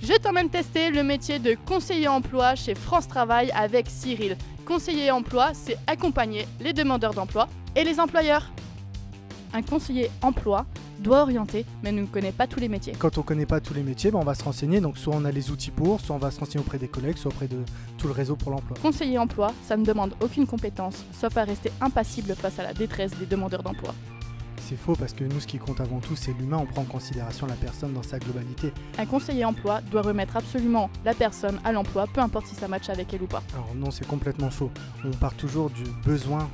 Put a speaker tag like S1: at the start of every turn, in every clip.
S1: Je t'emmène tester le métier de conseiller emploi chez France Travail avec Cyril. Conseiller emploi, c'est accompagner les demandeurs d'emploi et les employeurs. Un conseiller emploi doit orienter, mais ne connaît pas tous les métiers.
S2: Quand on ne connaît pas tous les métiers, on va se renseigner. Donc soit on a les outils pour, soit on va se renseigner auprès des collègues, soit auprès de tout le réseau pour l'emploi.
S1: Conseiller emploi, ça ne demande aucune compétence, sauf à rester impassible face à la détresse des demandeurs d'emploi.
S2: C'est faux parce que nous, ce qui compte avant tout, c'est l'humain. On prend en considération la personne dans sa globalité.
S1: Un conseiller emploi doit remettre absolument la personne à l'emploi, peu importe si ça matche avec elle ou pas.
S2: Alors non, c'est complètement faux. On part toujours du besoin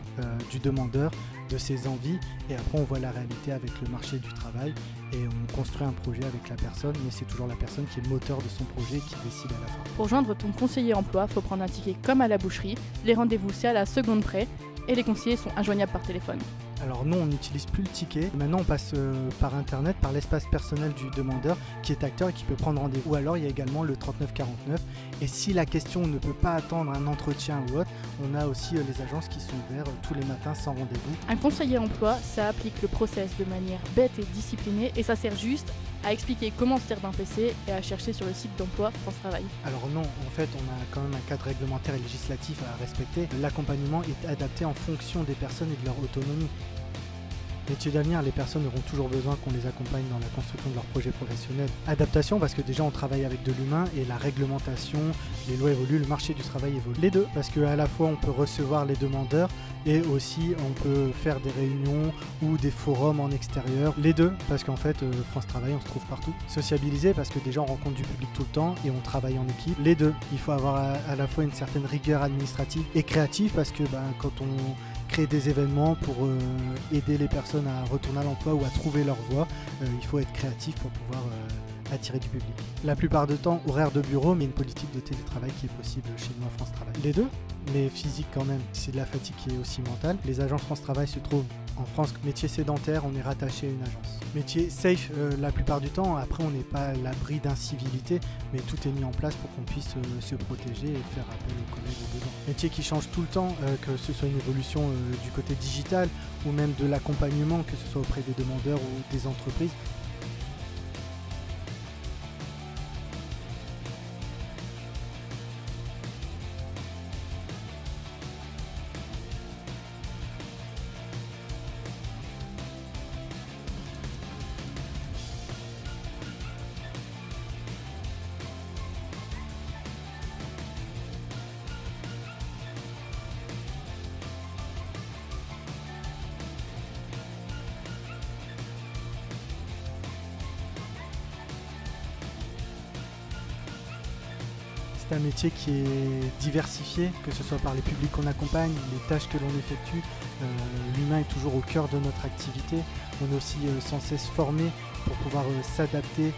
S2: du demandeur, de ses envies, et après on voit la réalité avec le marché du travail et on construit un projet avec la personne, mais c'est toujours la personne qui est le moteur de son projet qui décide à la fin.
S1: Pour joindre ton conseiller emploi, faut prendre un ticket comme à la boucherie. Les rendez-vous c'est à la seconde près et les conseillers sont injoignables par téléphone.
S2: Alors non, on n'utilise plus le ticket. Maintenant, on passe par Internet, par l'espace personnel du demandeur qui est acteur et qui peut prendre rendez-vous. Ou alors, il y a également le 3949. Et si la question ne peut pas attendre un entretien ou autre, on a aussi les agences qui sont ouvertes tous les matins sans rendez-vous.
S1: Un conseiller emploi, ça applique le process de manière bête et disciplinée et ça sert juste à expliquer comment se sert d'un PC et à chercher sur le site d'emploi France Travail.
S2: Alors non, en fait, on a quand même un cadre réglementaire et législatif à respecter. L'accompagnement est adapté en fonction des personnes et de leur autonomie. Métier d'avenir, les personnes auront toujours besoin qu'on les accompagne dans la construction de leur projet professionnel. Adaptation, parce que déjà on travaille avec de l'humain et la réglementation, les lois évoluent, le marché du travail évolue. Les deux, parce qu'à la fois on peut recevoir les demandeurs et aussi on peut faire des réunions ou des forums en extérieur. Les deux, parce qu'en fait France Travail on se trouve partout. Sociabiliser, parce que déjà on rencontre du public tout le temps et on travaille en équipe. Les deux, il faut avoir à la fois une certaine rigueur administrative et créative, parce que quand on créer des événements pour aider les personnes à retourner à l'emploi ou à trouver leur voie, il faut être créatif pour pouvoir attirer du public. La plupart du temps, horaire de bureau, mais une politique de télétravail qui est possible chez nous à France Travail. Les deux, mais physique quand même, c'est de la fatigue qui est aussi mentale. Les agences France Travail se trouvent en France. Métier sédentaire, on est rattaché à une agence. Métier safe, la plupart du temps, après on n'est pas à l'abri d'incivilité, mais tout est mis en place pour qu'on puisse se protéger et faire appel aux collègues au besoin. Métier qui change tout le temps, que ce soit une évolution du côté digital ou même de l'accompagnement, que ce soit auprès des demandeurs ou des entreprises. C'est un métier qui est diversifié, que ce soit par les publics qu'on accompagne, les tâches que l'on effectue. L'humain est toujours au cœur de notre activité. On est aussi sans cesse formé pour pouvoir s'adapter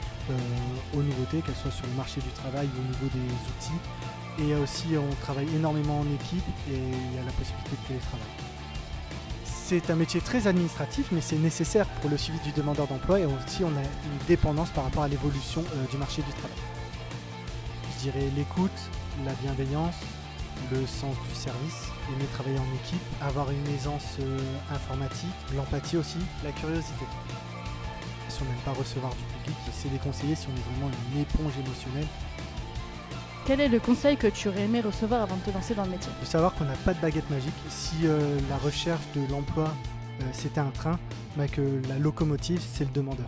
S2: aux nouveautés, qu'elles soient sur le marché du travail ou au niveau des outils. Et aussi on travaille énormément en équipe et il y a la possibilité de télétravail. C'est un métier très administratif, mais c'est nécessaire pour le suivi du demandeur d'emploi et aussi on a une dépendance par rapport à l'évolution du marché du travail. Je dirais l'écoute, la bienveillance, le sens du service, aimer travailler en équipe, avoir une aisance informatique, l'empathie aussi, la curiosité. Si on n'aime pas recevoir du public, c'est déconseillé si on est vraiment une éponge émotionnelle.
S1: Quel est le conseil que tu aurais aimé recevoir avant de te lancer dans le métier?
S2: De savoir qu'on n'a pas de baguette magique. Si la recherche de l'emploi c'était un train, que la locomotive c'est le demandeur.